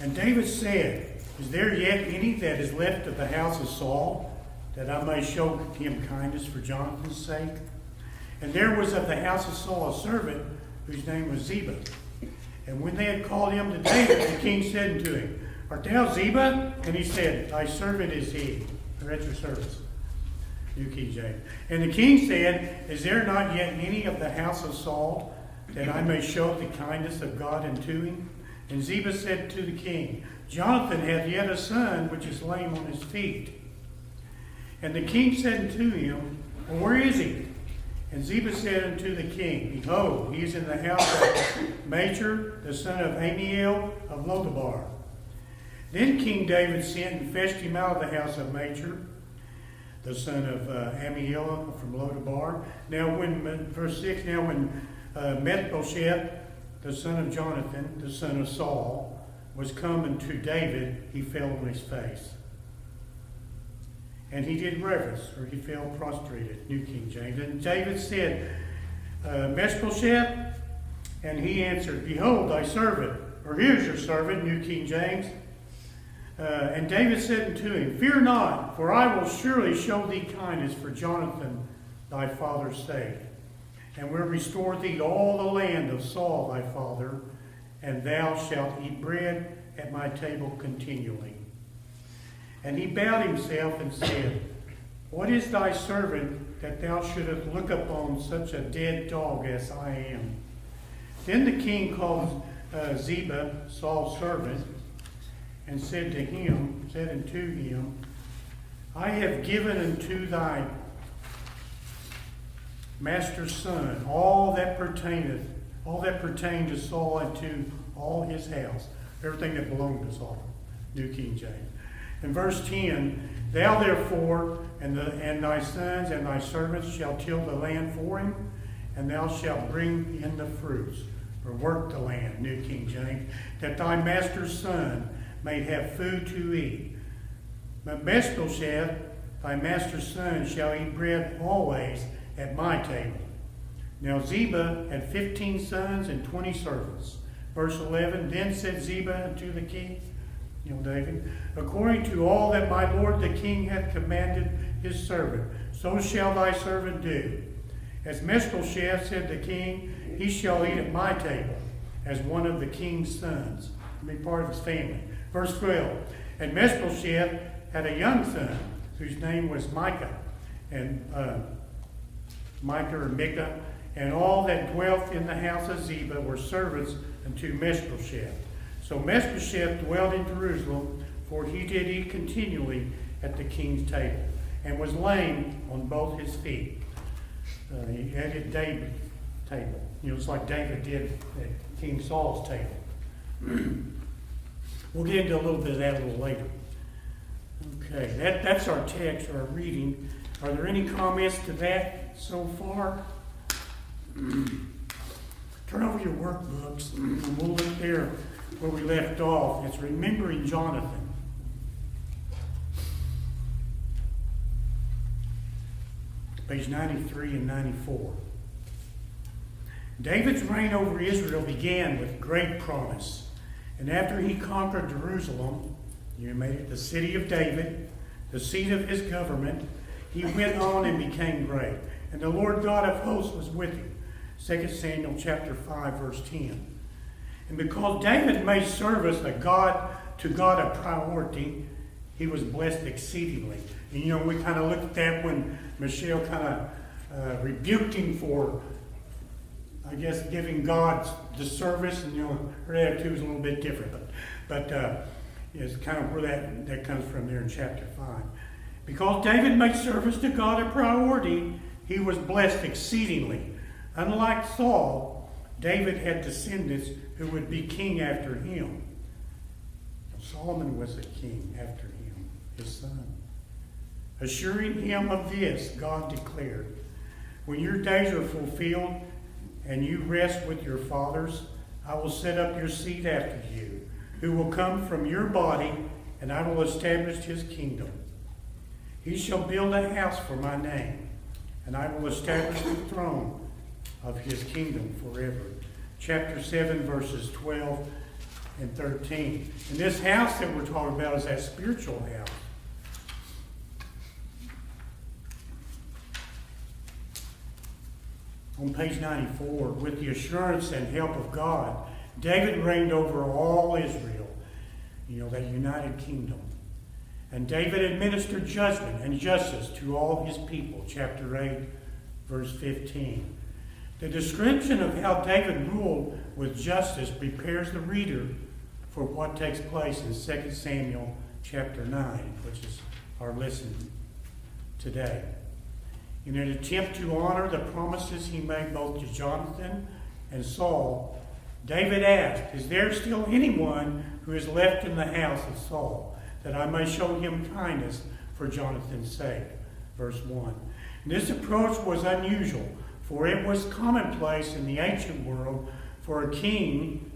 And David said, Is there yet any that is left of the house of Saul, that I may show him kindness for Jonathan's sake? And there was of the house of Saul a servant, whose name was Ziba. And when they had called him to David, the king said unto him, Art thou Ziba? And he said, Thy servant is he. Or at your service. New King James. And the king said, Is there not yet any of the house of Saul, that I may show the kindness of God unto him? And Ziba said to the king, Jonathan hath yet a son, which is lame on his feet. And the king said unto him, Well, where is he? And Ziba said unto the king, Behold, he is in the house of Machir, the son of Amiel of Lodabar. Then King David sent and fetched him out of the house of Machir, the son of Amiel from Lodabar. Now when, verse 6, now when Mephibosheth, the son of Jonathan, the son of Saul, was come unto David, he fell on his face. And he did reverence, or he fell prostrated, New King James. And David said, Mephibosheth, and he answered, Behold, thy servant, or here's your servant, New King James. And David said unto him, Fear not, for I will surely show thee kindness for Jonathan thy father's sake, and will restore thee all the land of Saul thy father, and thou shalt eat bread at my table continually. And he bowed himself and said, What is thy servant, that thou shouldest look upon such a dead dog as I am? Then the king called Ziba, Saul's servant, and said unto him, I have given unto thy master's son all that pertained to Saul, and to all his house, everything that belonged to Saul. New King James. In verse 10, Thou therefore and thy sons and thy servants shall till the land for him, and thou shalt bring in the fruits, or work the land, New King James, that thy master's son may have food to eat. But Mephibosheth, thy master's son, shall eat bread always at my table. Now Ziba had 15 sons and 20 servants. Verse 11, Then said Ziba unto the king, David, According to all that my lord the king hath commanded his servant, so shall thy servant do. As Mephibosheth, said the king, he shall eat at my table, as one of the king's sons, and be part of his family. Verse 12, And Mephibosheth had a young son, whose name was Micah, and Micah or Micah, and all that dwelt in the house of Ziba were servants unto Mephibosheth. So Mephibosheth dwelt in Jerusalem, for he did eat continually at the king's table, and was lame on both his feet. He had at David's table. It's like David did at King Saul's table. We'll get into a little bit of that a little later. Okay, that's our text, our reading. Are there any comments to that so far? Turn over your workbooks, and we'll look there where we left off. It's Remembering Jonathan. Page 93 and 94. David's reign over Israel began with great promise. And after he conquered Jerusalem, you made it the city of David, the seat of his government, he went on and became great. And the Lord God of hosts was with him. 2 Samuel chapter 5, verse 10. And because David made service to God a priority, he was blessed exceedingly. And we kind of looked at that when Michelle kind of rebuked him for, I guess, giving God the service. And her attitude was a little bit different. But it's kind of where that comes from there in chapter 5. Because David made service to God a priority, he was blessed exceedingly. Unlike Saul, David had descendants who would be king after him. Solomon was a king after him, his son. Assuring him of this, God declared, When your days are fulfilled and you rest with your fathers, I will set up your seed after you, who will come from your body, and I will establish his kingdom. He shall build a house for my name, and I will establish the throne of his kingdom forever. Chapter 7, verses 12 and 13. And this house that we're talking about is that spiritual house. On page 94, with the assurance and help of God, David reigned over all Israel, that united kingdom. And David administered judgment and justice to all his people, chapter 8, verse 15. The description of how David ruled with justice prepares the reader for what takes place in 2 Samuel chapter 9, which is our lesson today. In an attempt to honor the promises he made both to Jonathan and Saul, David asked, "Is there still anyone who is left in the house of Saul, that I may show him kindness for Jonathan's sake?" Verse 1. And this approach was unusual, for it was commonplace in the ancient world for a king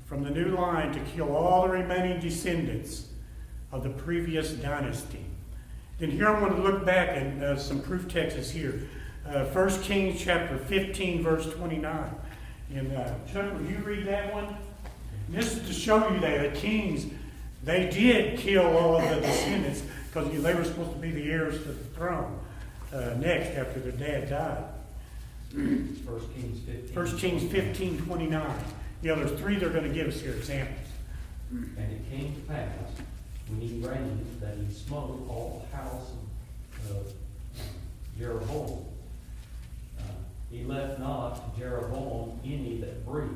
from the new line to kill all the remaining descendants of the previous dynasty. Then here I want to look back at some proof texts here. 1 Kings chapter 15, verse 29. And Chuck, will you read that one? And this is to show you that the kings, they did kill all of the descendants because they were supposed to be the heirs to the throne next after their dad died. 1 Kings 15. 1 Kings 15, 29. There's three they're going to give us here examples. And it came to pass, when he reigned, that he smote all the house of Jeroboam. He left not Jeroboam any that breathed,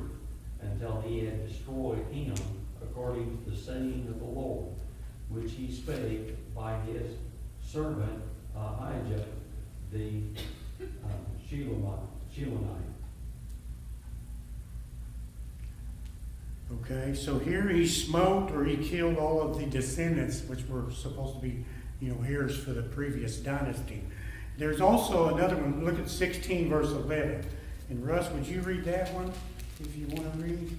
until he had destroyed him, according to the saying of the Lord, which he spake by his servant Ahijah the Shilonite. Okay, so here he smote or he killed all of the descendants, which were supposed to be, heirs for the previous dynasty. There's also another one. Look at 16, verse 11. And Russ, would you read that one, if you want to read?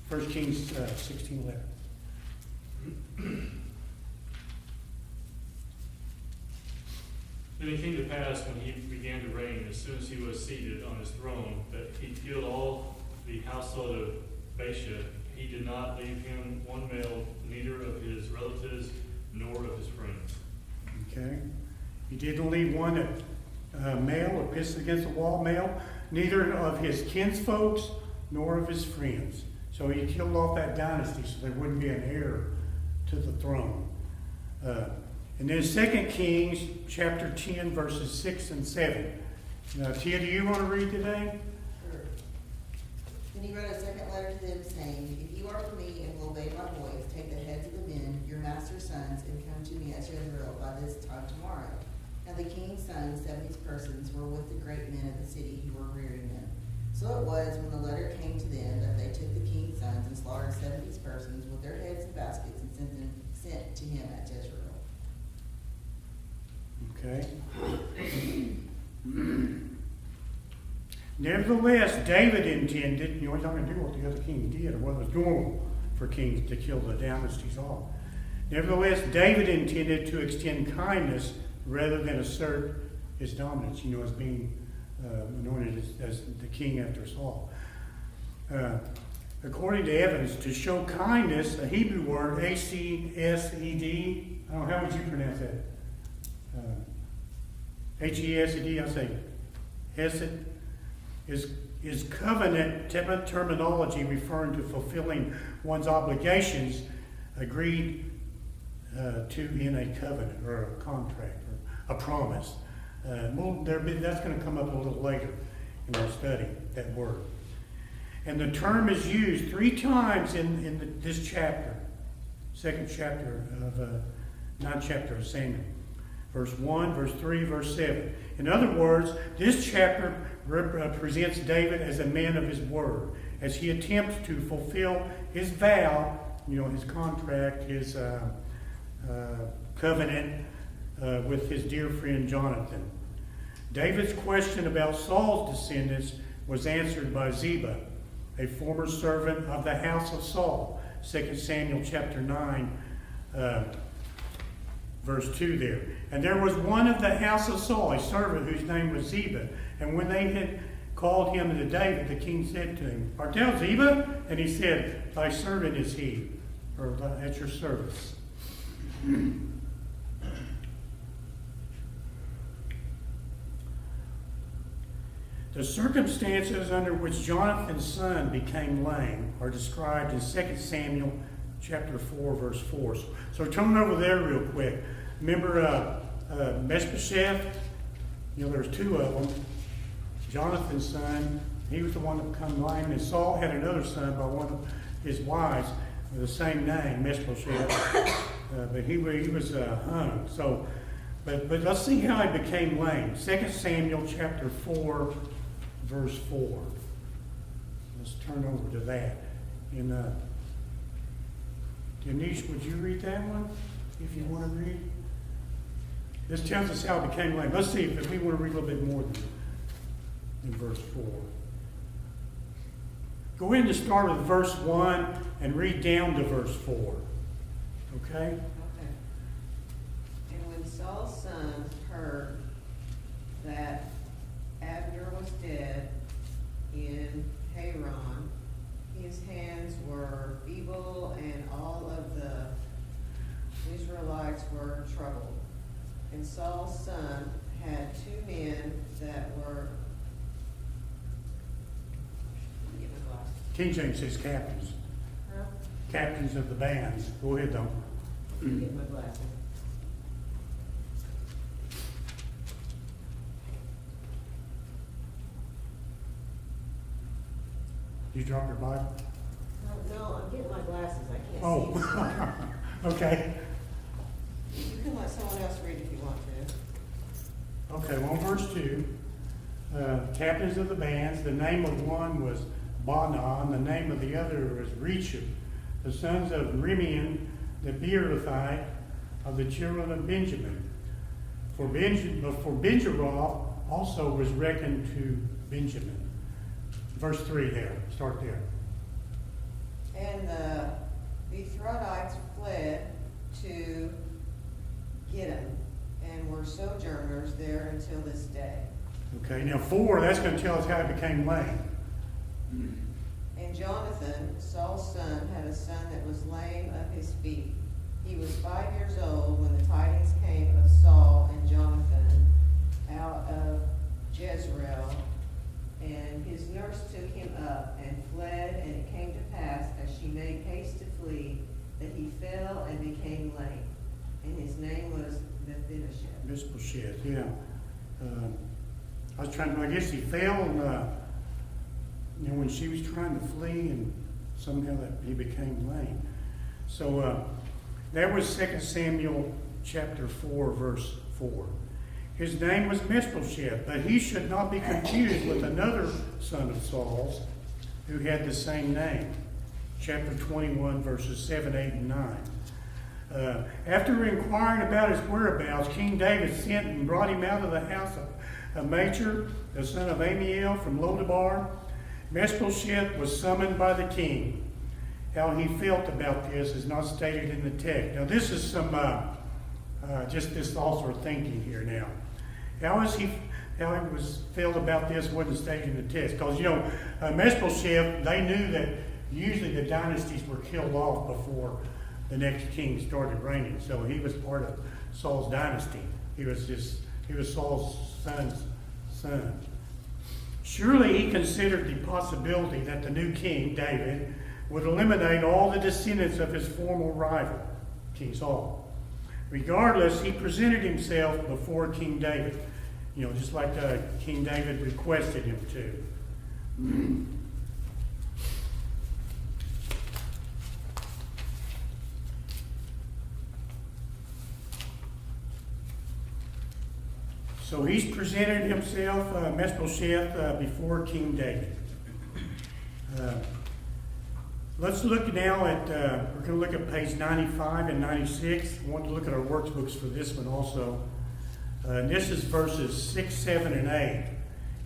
1 Kings 16, 11. Then it came to pass when he began to reign, as soon as he was seated on his throne, that he killed all the household of Baasha. He did not leave him one male, neither of his relatives nor of his friends. Okay. He didn't leave one male or pissed against the wall male, neither of his kinsfolks nor of his friends. So he killed off that dynasty so there wouldn't be an heir to the throne. And then 2 Kings chapter 10, verses 6 and 7. Now, Tia, do you want to read today? Sure. Then he wrote a second letter to them, saying, "If you are for me and will obey my voice, take the heads of the men, your master's sons, and come to me at Jezreel by this time tomorrow." Now the king's sons, 70 persons, were with the great men of the city who were rearing them. So it was, when the letter came to them, that they took the king's sons and slaughtered 70 persons with their heads in baskets and sent to him at Jezreel. Okay. Nevertheless, David intended, he's not going to do what the other kings did or what was normal for kings to kill the dynasties off. Nevertheless, David intended to extend kindness rather than assert his dominance, as being anointed as the king after Saul. According to evidence, to show kindness, a Hebrew word, H-E-S-E-D, I don't know, how would you pronounce that? H-E-S-E-D, I say hesed, is covenant terminology referring to fulfilling one's obligations agreed to in a covenant or a contract or a promise. That's going to come up a little later in our study, that word. And the term is used 3 times in this chapter, 2nd chapter of 9th chapter of Samuel. Verse 1, verse 3, verse 7. In other words, this chapter represents David as a man of his word, as he attempts to fulfill his vow, his contract, his covenant with his dear friend Jonathan. David's question about Saul's descendants was answered by Ziba, a former servant of the house of Saul. 2 Samuel chapter 9, verse 2 there. And there was one of the house of Saul, a servant whose name was Ziba. And when they had called him unto David, the king said to him, Art thou Ziba? And he said, Thy servant is he, or at your service. The circumstances under which Jonathan's son became lame are described in 2 Samuel chapter 4, verse 4. So turn over there real quick. Remember Mephibosheth? You know, there's two of them. Jonathan's son, he was the one that became lame, and Saul had another son by one of his wives with the same name, Mephibosheth, but he was hung. So, but let's see how he became lame. 2 Samuel chapter 4, verse 4. Let's turn over to that. And Denise, would you read that one, if you want to read? This tells us how it became lame. Let's see if we want to read a little bit more than verse 4. Go ahead and start with verse 1 and read down to verse 4. Okay? Okay. And when Saul's sons heard that Abner was dead in Haran, his hands were feeble, and all of the Israelites were troubled. And Saul's son had two men that were, let me get my glasses. King James says captains. Huh? Captains of the bands. Go ahead, though. Let me get my glasses. You drop your Bible? No, I'm getting my glasses, I can't see. Oh, okay. You can let someone else read if you want to. Okay, well, verse 2. Captains of the bands, the name of one was Banan, the name of the other was Rechab, the sons of Rimeon, the Beerothite, of the children of Benjamin. For Benjeroth also was reckoned to Benjamin. Verse 3 there, start there. And the Bethronites fled to Gittim and were sojourners there until this day. Okay, now 4, that's going to tell us how it became lame. And Jonathan, Saul's son, had a son that was lame of his feet. He was 5 years old when the tidings came of Saul and Jonathan out of Jezreel. And his nurse took him up and fled, and it came to pass, as she made haste to flee, that he fell and became lame. And his name was Mephibosheth. Mephibosheth, yeah. I guess he fell, and when she was trying to flee, and somehow that he became lame. So that was 2 Samuel chapter 4, verse 4. His name was Mephibosheth, but he should not be confused with another son of Saul's who had the same name. Chapter 21, verses 7, 8, and 9. After inquiring about his whereabouts, King David sent and brought him out of the house of Machir, the son of Amiel from Lodabar. Mephibosheth was summoned by the king. How he felt about this is not stated in the text. Now this is some just this also thinking here now. How he felt about this wasn't stated in the text. Because, Mephibosheth, they knew that usually the dynasties were killed off before the next king started reigning. So he was part of Saul's dynasty. He was Saul's son's son. Surely he considered the possibility that the new king, David, would eliminate all the descendants of his former rival, King Saul. Regardless, he presented himself before King David, just like King David requested him to. So he's presented himself, Mephibosheth, before King David. Let's look now at, we're going to look at page 95 and 96. I want to look at our workbooks for this one also. And this is verses 6, 7, and 8.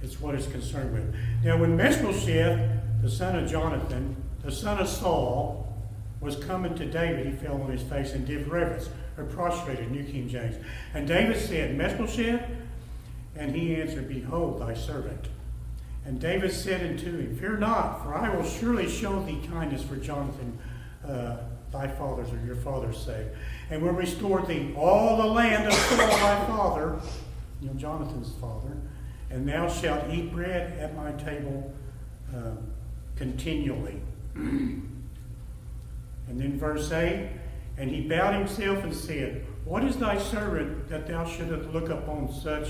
It's what it's concerned with. Now, when Mephibosheth, the son of Jonathan, the son of Saul, was coming to David, he fell on his face and did reverence, or prostrated, New King James. And David said, Mephibosheth? And he answered, Behold, thy servant. And David said unto him, Fear not, for I will surely show thee kindness for Jonathan, thy father's or your father's sake, and will restore thee all the land of Saul thy father, Jonathan's father, and thou shalt eat bread at my table continually. And then verse 8, and he bowed himself and said, What is thy servant that thou shouldest look upon such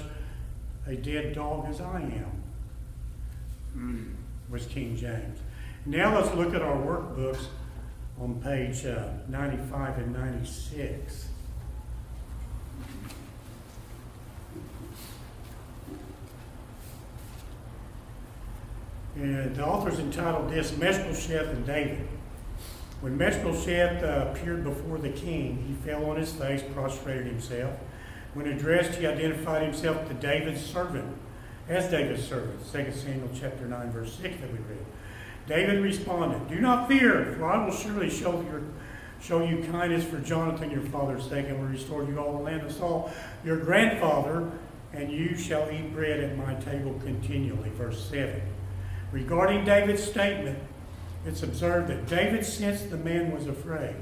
a dead dog as I am? Was King James. Now let's look at our workbooks on page 95 and 96. And the author's entitled this, Mephibosheth and David. When Mephibosheth appeared before the king, he fell on his face, prostrated himself. When addressed, he identified himself to David's servant, as David's servant, 2 Samuel chapter 9, verse 6 that we read. David responded, Do not fear, for I will surely show you kindness for Jonathan your father's sake, and will restore you all the land of Saul your grandfather, and you shall eat bread at my table continually. Verse 7. Regarding David's statement, it's observed that David sensed the man was afraid.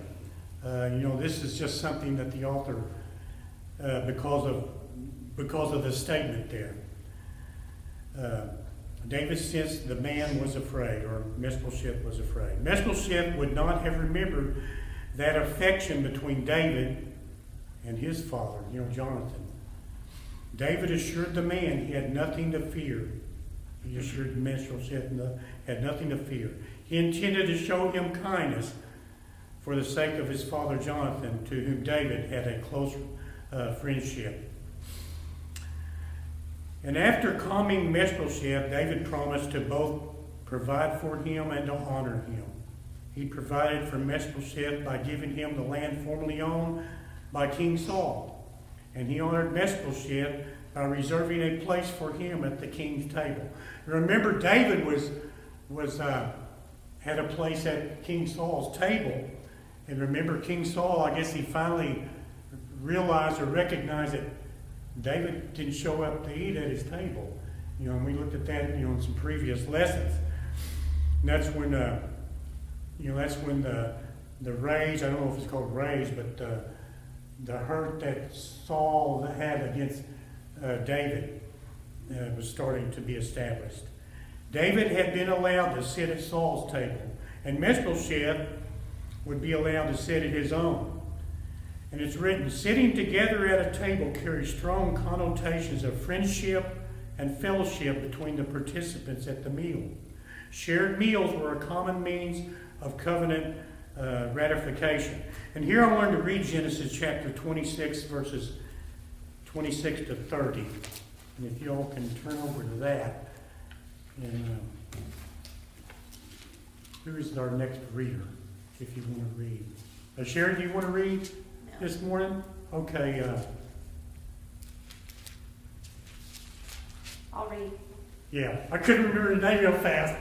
This is just something that the author, because of the statement there. David sensed the man was afraid, or Mephibosheth was afraid. Mephibosheth would not have remembered that affection between David and his father, Jonathan. David assured the man he had nothing to fear. He assured Mephibosheth had nothing to fear. He intended to show him kindness for the sake of his father Jonathan, to whom David had a close friendship. And after calming Mephibosheth, David promised to both provide for him and to honor him. He provided for Mephibosheth by giving him the land formerly owned by King Saul. And he honored Mephibosheth by reserving a place for him at the king's table. Remember, David had a place at King Saul's table. And remember, King Saul, I guess he finally realized or recognized that David didn't show up to eat at his table. And we looked at that, in some previous lessons. And that's when, the rage, I don't know if it's called rage, but the hurt that Saul had against David was starting to be established. David had been allowed to sit at Saul's table, and Mephibosheth would be allowed to sit at his own. And it's written, sitting together at a table carries strong connotations of friendship and fellowship between the participants at the meal. Shared meals were a common means of covenant ratification. And here I wanted to read Genesis chapter 26, verses 26 to 30. And if you all can turn over to that. And who is our next reader, if you want to read? Sharon, do you want to read this morning? Okay. I'll read. Yeah, I couldn't remember the name real fast.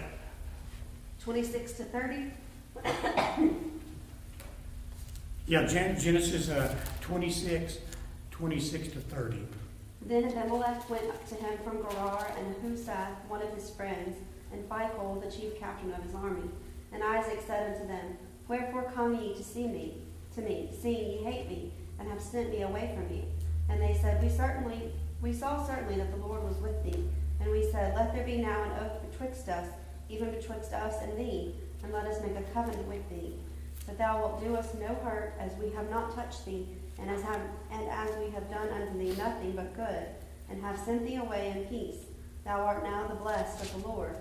26 to 30. Yeah, Genesis 26, 26 to 30. Then Abimelech went up to him from Gerar, and Husath, one of his friends, and Phicol, the chief captain of his army. And Isaac said unto them, Wherefore come ye to see me, seeing ye hate me, and have sent me away from you? And they said, We saw certainly that the Lord was with thee. And we said, Let there be now an oath betwixt us, even betwixt us and thee, and let us make a covenant with thee, that thou wilt do us no hurt, as we have not touched thee, and as we have done unto thee nothing but good, and have sent thee away in peace. Thou art now the blessed of the Lord.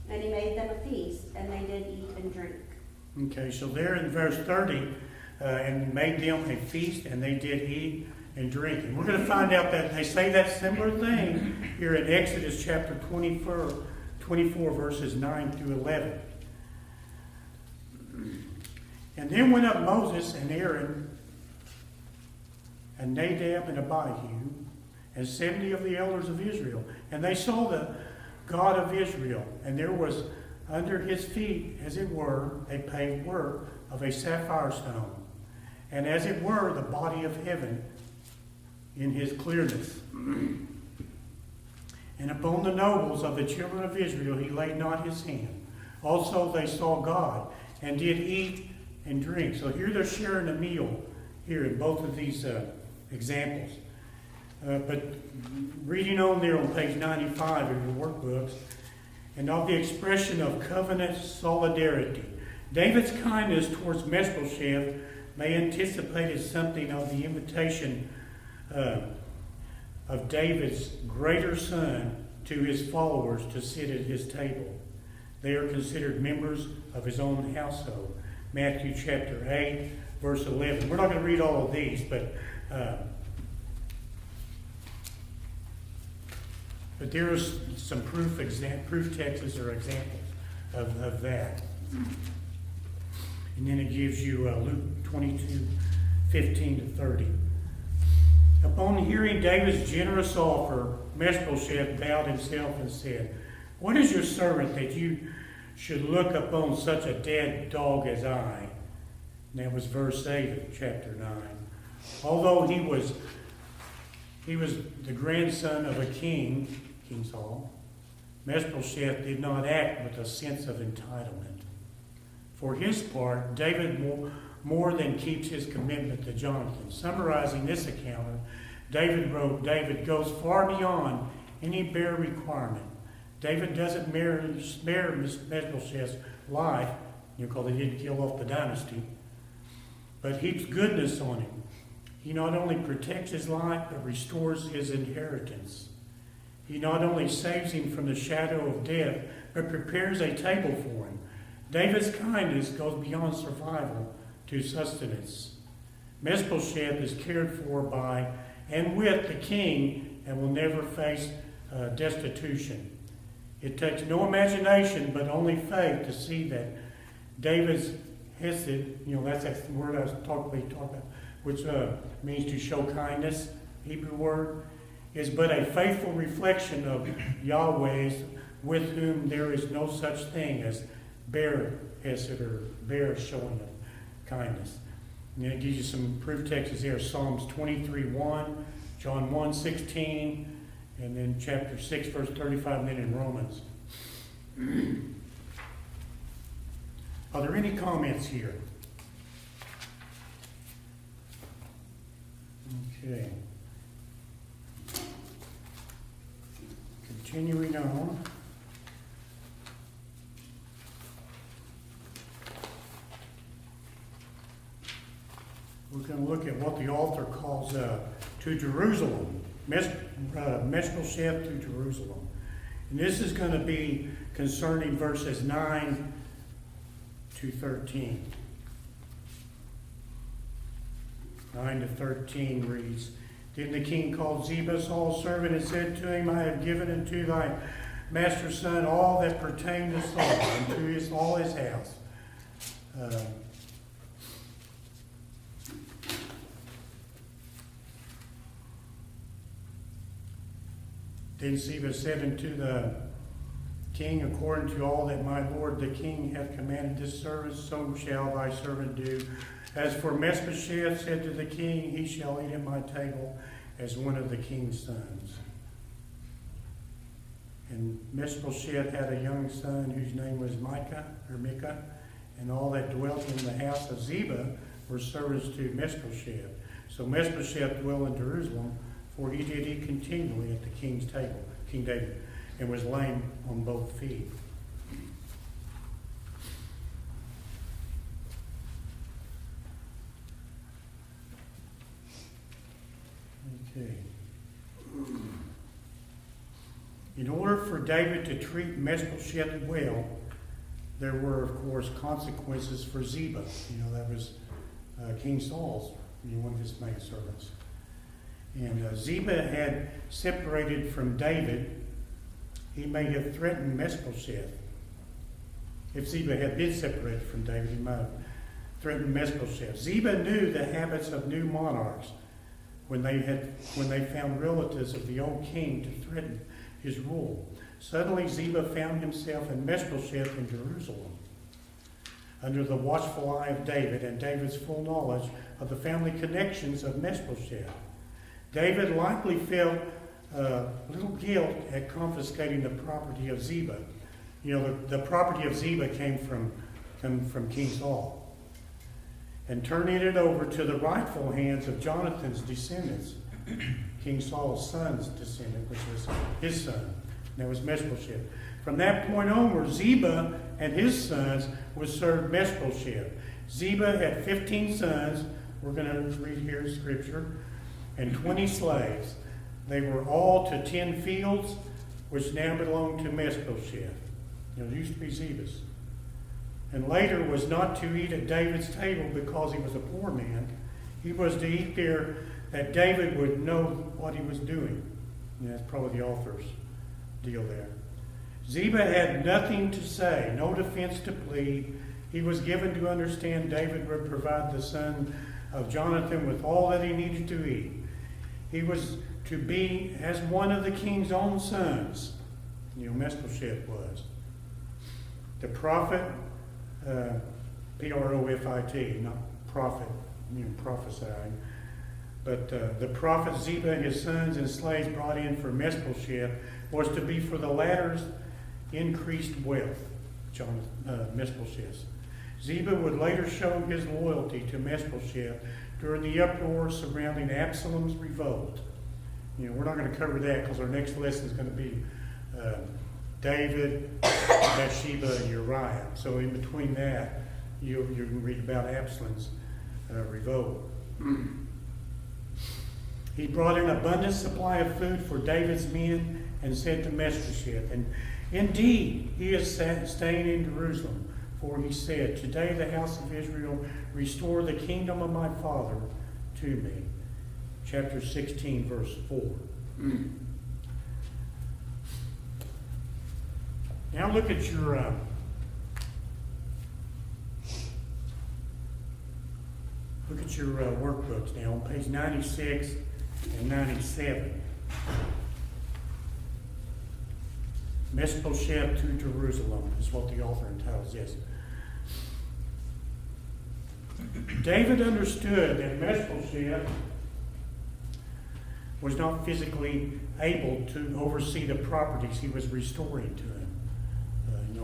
And he made them a feast, and they did eat and drink. Okay, so there in verse 30, and made them a feast, and they did eat and drink. And we're going to find out that they say that similar thing here in Exodus chapter 24, verses 9 through 11. And then went up Moses and Aaron and Nadab and Abihu and 70 of the elders of Israel. And they saw the God of Israel, and there was under his feet, as it were, a paved work of a sapphire stone, and as it were, the body of heaven in his clearness. And upon the nobles of the children of Israel he laid not his hand. Also they saw God, and did eat and drink. So here they're sharing a meal here in both of these examples. But reading on there on page 95 of your workbooks, and of the expression of covenant solidarity. David's kindness towards Mephibosheth may anticipate as something of the invitation of David's greater son to his followers to sit at his table. They are considered members of his own household. Matthew chapter 8, verse 11. We're not going to read all of these, but there are some proof texts or examples of that. And then it gives you Luke 22, 15 to 30. Upon hearing David's generous offer, Mephibosheth bowed himself and said, "What is your servant that you should look upon such a dead dog as I?" And that was verse 8 of chapter 9. Although he was the grandson of a king, King Saul, Mephibosheth did not act with a sense of entitlement. For his part, David more than keeps his commitment to Jonathan. Summarizing this encounter, David wrote, David goes far beyond any bare requirement. David doesn't spare Mephibosheth's life, because he didn't kill off the dynasty, but heaps goodness on him. He not only protects his life, but restores his inheritance. He not only saves him from the shadow of death, but prepares a table for him. David's kindness goes beyond survival to sustenance. Mephibosheth is cared for by and with the king and will never face destitution. It takes no imagination but only faith to see that David's hesed, that's the word I was talking about, which means to show kindness, Hebrew word, is but a faithful reflection of Yahweh's, with whom there is no such thing as bare hesed or bare showing of kindness. And then it gives you some proof texts here: Psalms 23:1, John 1:16, and then chapter 6, verse 35, and then in Romans. Are there any comments here? Okay. Continuing on. We're going to look at what the author calls to Jerusalem. Mephibosheth to Jerusalem. And this is going to be concerning verses 9 to 13. 9 to 13 reads, Then the king called Ziba, Saul's servant, and said to him, I have given unto thy master's son all that pertained to Saul, and to all his house. Then Ziba said unto the king, According to all that my lord the king hath commanded this servant, so shall thy servant do. As for Mephibosheth, said to the king, He shall eat at my table as one of the king's sons. And Mephibosheth had a young son whose name was Micah, and all that dwelt in the house of Ziba were servants to Mephibosheth. So Mephibosheth dwelt in Jerusalem, for he did eat continually at the king's table, King David, and was lame on both feet. Okay. In order for David to treat Mephibosheth well, there were, of course, consequences for Ziba. That was King Saul's, one of his maidservants. And Ziba had separated from David. He may have threatened Mephibosheth. If Ziba had been separated from David, he might have threatened Mephibosheth. Ziba knew the habits of new monarchs when they found relatives of the old king to threaten his rule. Suddenly Ziba found himself and Mephibosheth in Jerusalem, under the watchful eye of David and David's full knowledge of the family connections of Mephibosheth. David likely felt little guilt at confiscating the property of Ziba. You know, the property of Ziba came from King Saul. And turning it over to the rightful hands of Jonathan's descendants, King Saul's son's descendant, which was his son. And that was Meshbosheth. From that point onward, Ziba and his sons would serve Meshbosheth. Ziba had 15 sons. We're going to read here in Scripture. And 20 slaves. They were all to 10 fields, which now belonged to Meshbosheth. You know, it used to be Ziba's. And later was not to eat at David's table because he was a poor man. He was to eat there that David would know what he was doing. And that's probably the author's deal there. Ziba had nothing to say, no defense to plead. He was given to understand David would provide the son of Jonathan with all that he needed to eat. He was to be as one of the king's own sons. You know, Meshbosheth was. The prophet, P-R-O-F-I-T, not prophet, you know, prophesying. But the prophet Ziba and his sons and slaves brought in for Meshbosheth was to be for the latter's increased wealth, Meshbosheth. Ziba would later show his loyalty to Meshbosheth during the uproar surrounding Absalom's revolt. You know, we're not going to cover that because our next lesson is going to be David, Bathsheba, and Uriah. So in between that, you can read about Absalom's revolt. He brought an abundant supply of food for David's men and said to Meshbosheth, and indeed he is staying in Jerusalem, for he said, today the house of Israel restore the kingdom of my father to me. Chapter 16, verse 4. Now look at your workbooks now on page 96 and 97. Meshbosheth to Jerusalem is what the author entitles this. David understood that Meshbosheth was not physically able to oversee the properties he was restoring to him.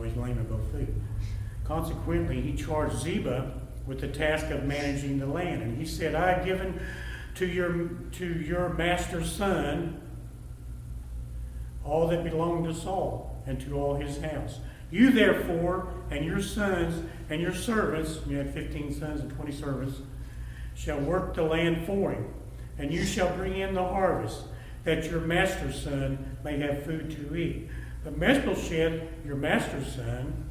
He's lame in both feet. Consequently, he charged Ziba with the task of managing the land. And he said, I have given to your master's son all that belonged to Saul and to all his house. You therefore and your sons and your servants, you had 15 sons and 20 servants, shall work the land for him. And you shall bring in the harvest, that your master's son may have food to eat. But Meshbosheth, your master's son,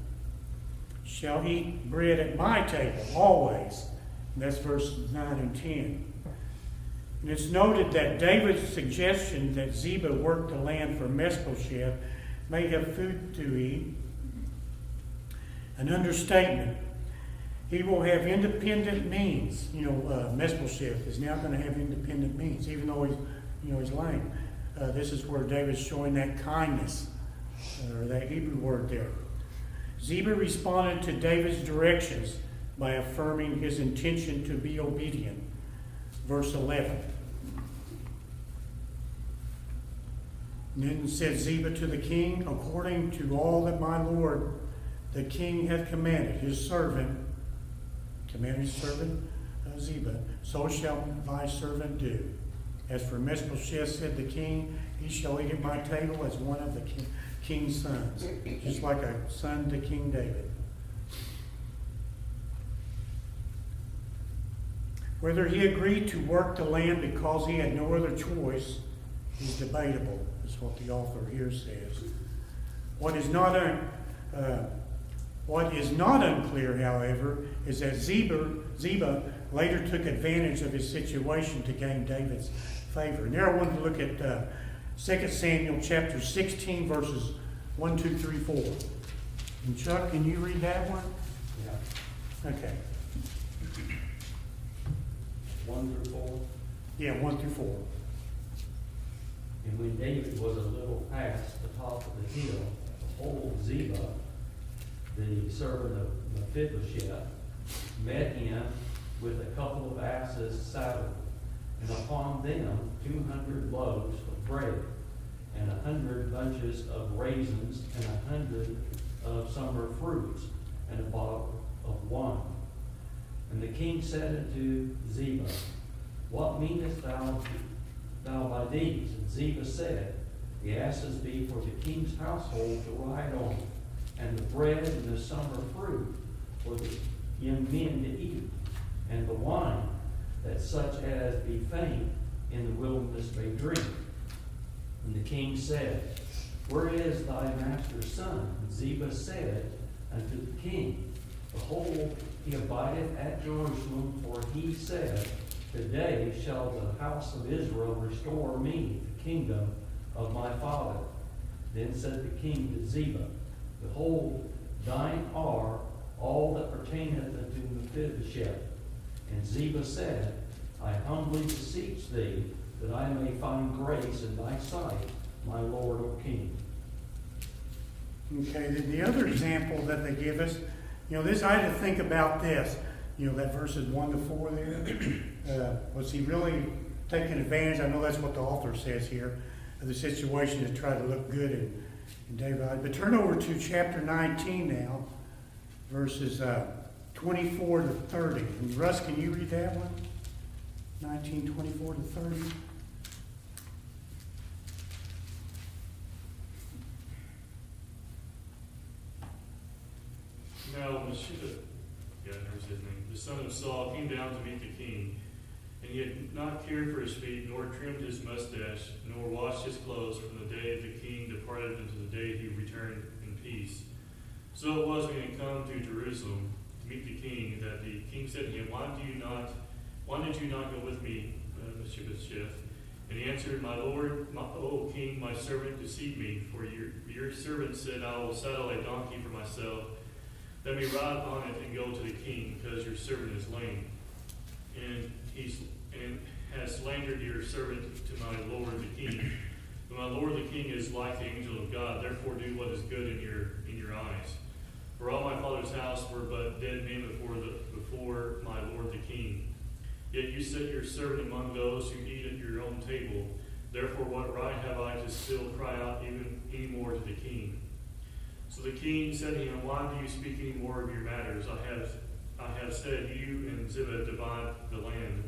shall eat bread at my table, always. And that's verses 9 and 10. And it's noted that David's suggestion that Ziba work the land for Meshbosheth may have food to eat, an understatement. He will have independent means. Meshbosheth is now going to have independent means, even though he's lame. This is where David's showing that kindness, or that Hebrew word there. Ziba responded to David's directions by affirming his intention to be obedient. Verse 11. And then said Ziba to the king, according to all that my lord the king hath commanded his servant, Ziba, so shall thy servant do. As for Meshbosheth, said the king, he shall eat at my table as one of the king's sons, just like a son to King David. Whether he agreed to work the land because he had no other choice is debatable, is what the author here says. What is not unclear, however, is that Ziba later took advantage of his situation to gain David's favor. And there I wanted to look at 2 Samuel chapter 16, verses 1, 2, 3, 4. And Chuck, can you read that one? Yeah. Okay. 1 through 4. Yeah, 1 through 4. And when David was a little past the top of the hill, behold, Ziba, the servant of Mephibosheth, met him with a couple of asses saddled, and upon them 200 loaves of bread, and 100 bunches of raisins, and 100 of summer fruits, and a bottle of wine. And the king said unto Ziba, What meanest thou by these? And Ziba said, The asses be for the king's household to ride on, and the bread and the summer fruit for the young men to eat, and the wine, that such as be faint in the wilderness may drink. And the king said, Where is thy master's son? And Ziba said unto the king, Behold, he abideth at Jerusalem, for he said, Today shall the house of Israel restore me the kingdom of my father. Then said the king to Ziba, Behold, thine are all that pertaineth unto Mephibosheth. And Ziba said, I humbly beseech thee, that I may find grace in thy sight, my lord, O king. Okay, the other example that they give us, this, I had to think about this, that verses 1 to 4 there. Was he really taking advantage? I know that's what the author says here, of the situation to try to look good in David. But turn over to chapter 19 now, verses 24 to 30. And Russ, can you read that one? 19, 24 to 30. Now Mephibosheth, there's his name, the son of Saul, came down to meet the king. And he had not cared for his feet, nor trimmed his mustache, nor washed his clothes from the day the king departed unto the day he returned in peace. So it was when he had come to Jerusalem to meet the king, that the king said to him, Why did you not go with me, Mephibosheth? And he answered, My lord, O king, my servant deceived me, for your servant said, I will saddle a donkey for myself, let me ride on it and go to the king, because your servant is lame. And has slandered your servant to my lord the king. But my lord the king is like the angel of God, therefore do what is good in your eyes. For all my father's house were but dead men before my lord the king. Yet you set your servant among those who eat at your own table. Therefore what right have I to still cry out any more to the king? So the king said to him, Why do you speak any more of your matters? I have said, you and Ziba divide the land.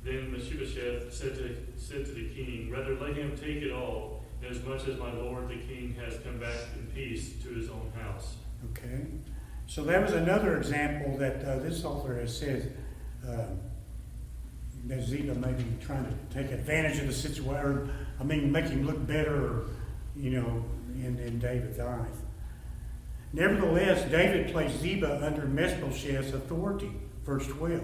Then Mephibosheth said to the king, Rather let him take it all, inasmuch as my lord the king has come back in peace to his own house. Okay. So that was another example that this author has said that Ziba may be trying to take advantage of the situation, make him look better, in David's eyes. Nevertheless, David placed Ziba under Mephibosheth's authority, verse 12.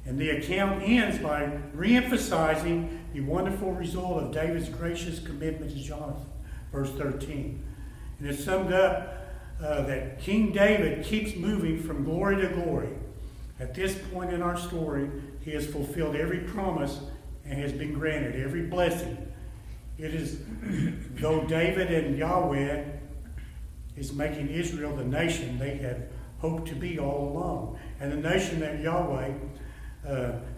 And the account ends by re-emphasizing the wonderful result of David's gracious commitment to Jonathan, verse 13. And it's summed up that King David keeps moving from glory to glory. At this point in our story, he has fulfilled every promise and has been granted every blessing. It is, though David and Yahweh is making Israel the nation they had hoped to be all along, and the nation that Yahweh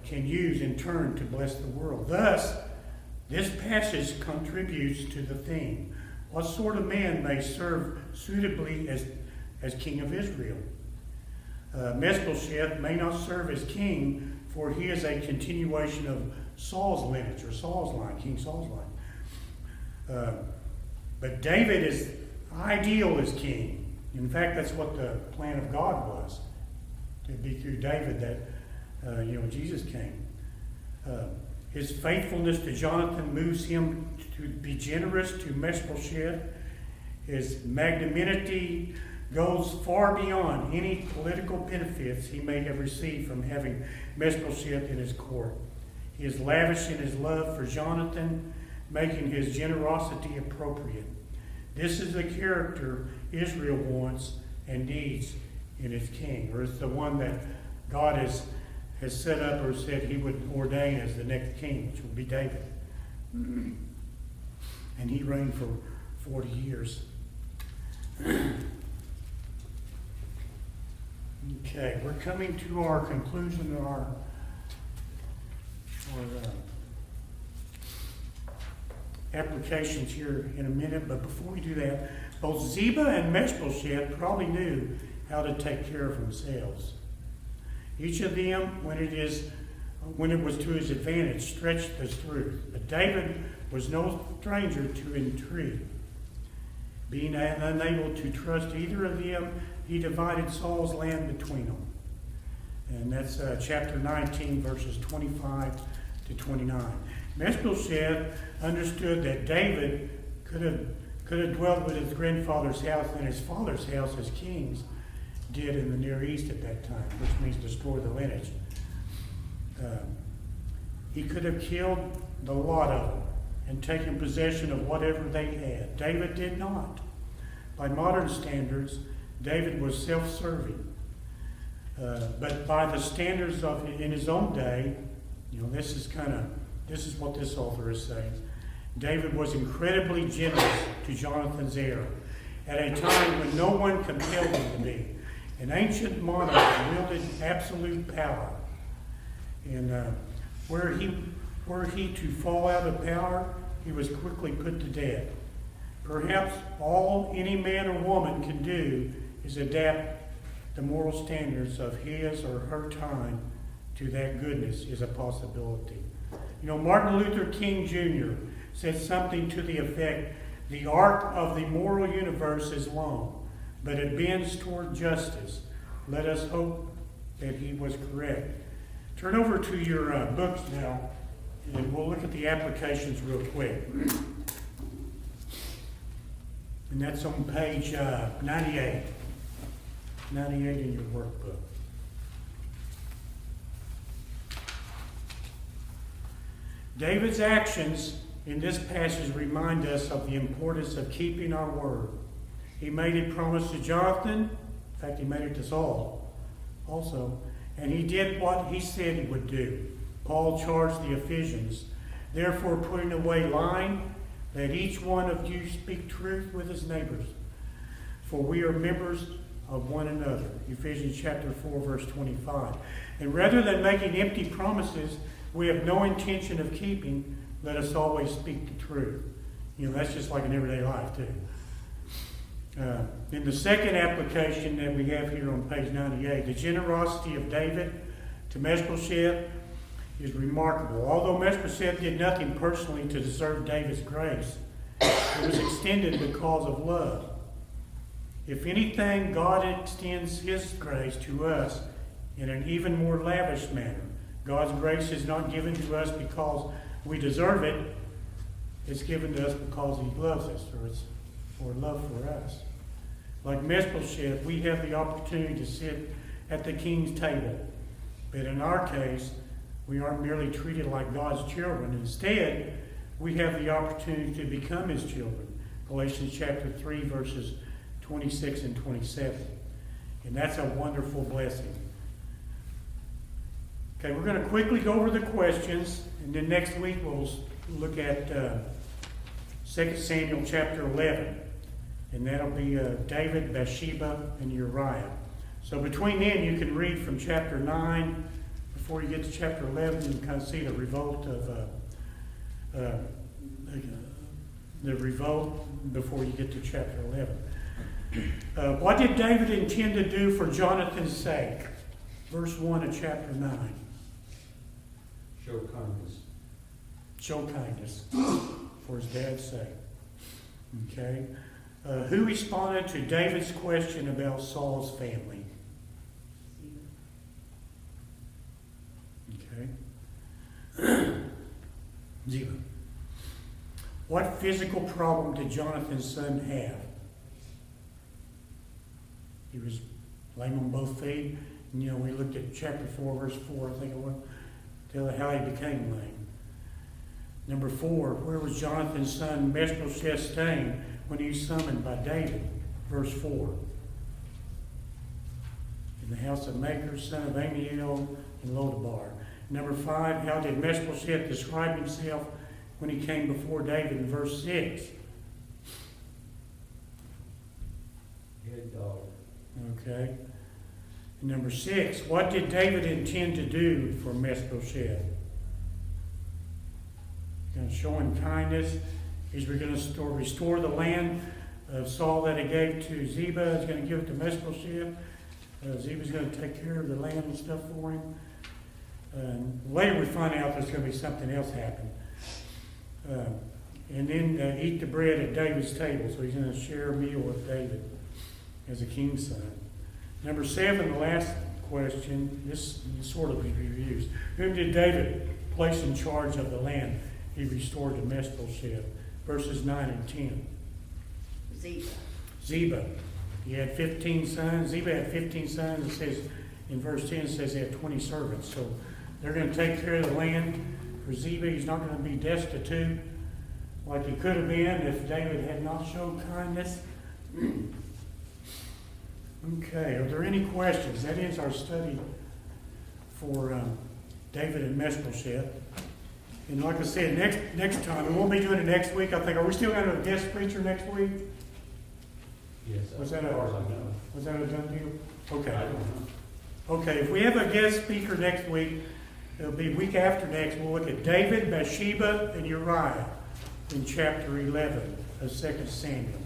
can use in turn to bless the world. Thus, this passage contributes to the theme. What sort of man may serve suitably as king of Israel? Mephibosheth may not serve as king, for he is a continuation of Saul's lineage, or Saul's line, King Saul's line. But David is ideal as king. In fact, that's what the plan of God was. It'd be through David that Jesus came. His faithfulness to Jonathan moves him to be generous to Mephibosheth. His magnanimity goes far beyond any political benefits he may have received from having Mephibosheth in his court. He is lavish in his love for Jonathan, making his generosity appropriate. This is the character Israel wants and needs in its king, or it's the one that God has set up or said he would ordain as the next king, which would be David. And he reigned for 40 years. Okay, we're coming to our conclusion of our applications here in a minute, but before we do that, both Ziba and Meshbosheth probably knew how to take care of themselves. Each of them, when it was to his advantage, stretched the truth. But David was no stranger to intrigue. Being unable to trust either of them, he divided Saul's land between them. And that's chapter 19, verses 25 to 29. Meshbosheth understood that David could have dwelt with his grandfather's house and his father's house as kings did in the Near East at that time, which means destroy the lineage. He could have killed the lot of them and taken possession of whatever they had. David did not. By modern standards, David was self-serving. But by the standards of in his own day, this is what this author is saying. David was incredibly generous to Jonathan's heir at a time when no one compelled him to be. An ancient monarch wielded absolute power. And were he to fall out of power, he was quickly put to death. Perhaps all any man or woman can do is adapt the moral standards of his or her time to that goodness is a possibility. Martin Luther King Jr. said something to the effect, the arc of the moral universe is long, but it bends toward justice. Let us hope that he was correct. Turn over to your books now, and we'll look at the applications real quick. And that's on page 98. 98 in your workbook. David's actions in this passage remind us of the importance of keeping our word. He made a promise to Jonathan. In fact, he made it to Saul also. And he did what he said he would do. Paul charged the Ephesians, therefore putting away lying, let each one of you speak truth with his neighbors. For we are members of one another. Ephesians chapter 4, verse 25. And rather than making empty promises we have no intention of keeping, let us always speak the truth. That's just like in everyday life too. In the second application that we have here on page 98, the generosity of David to Meshbosheth is remarkable. Although Meshbosheth did nothing personally to deserve David's grace, it was extended because of love. If anything, God extends his grace to us in an even more lavish manner. God's grace is not given to us because we deserve it. It's given to us because he loves us, or it's for love for us. Like Meshbosheth, we have the opportunity to sit at the king's table. But in our case, we aren't merely treated like God's children. Instead, we have the opportunity to become his children. Galatians chapter 3, verses 26 and 27. And that's a wonderful blessing. Okay, we're going to quickly go over the questions, and then next week we'll look at 2 Samuel chapter 11. And that'll be David, Bathsheba, and Uriah. So between then, you can read from chapter 9. Before you get to chapter 11, you can kind of see the revolt of the revolt before you get to chapter 11. What did David intend to do for Jonathan's sake? Verse 1 of chapter 9. Show kindness. Show kindness for his dad's sake. Okay. Who responded to David's question about Saul's family? Okay. Ziba. What physical problem did Jonathan's son have? He was lame on both feet. And, we looked at chapter 4, verse 4, I think it was, tell how he became lame. Number 4, where was Jonathan's son Meshbosheth staying when he was summoned by David? Verse 4. In the house of Machir, son of Amiel, in Lodabar. Number 5, how did Meshbosheth describe himself when he came before David? In verse 6. Good dog. Okay. And number 6, what did David intend to do for Meshbosheth? Showing kindness He's going to restore the land of Saul that he gave to Ziba. He's going to give it to Mephibosheth. Ziba's going to take care of the land and stuff for him. Later we find out there's going to be something else happen. And then eat the bread at David's table. So he's going to share a meal with David as a king's son. Number 7, the last question, this sort of reviews. Whom did David place in charge of the land he restored to Mephibosheth? Verses 9 and 10. Ziba. Ziba. He had 15 sons. Ziba had 15 sons. It says, in verse 10, it says they had 20 servants. So they're going to take care of the land for Ziba. He's not going to be destitute like he could have been if David had not shown kindness. Okay, are there any questions? That ends our study for David and Mephibosheth. And like I said, next time, we won't be doing it next week. I think, are we still going to have a guest preacher next week? Yes, Was as that far as I know. Was that a done deal? Okay. I don't know. Okay, if we have a guest speaker next week, it'll be week after next. We'll look at David, Bathsheba, and Uriah in chapter 11 of 2 Samuel.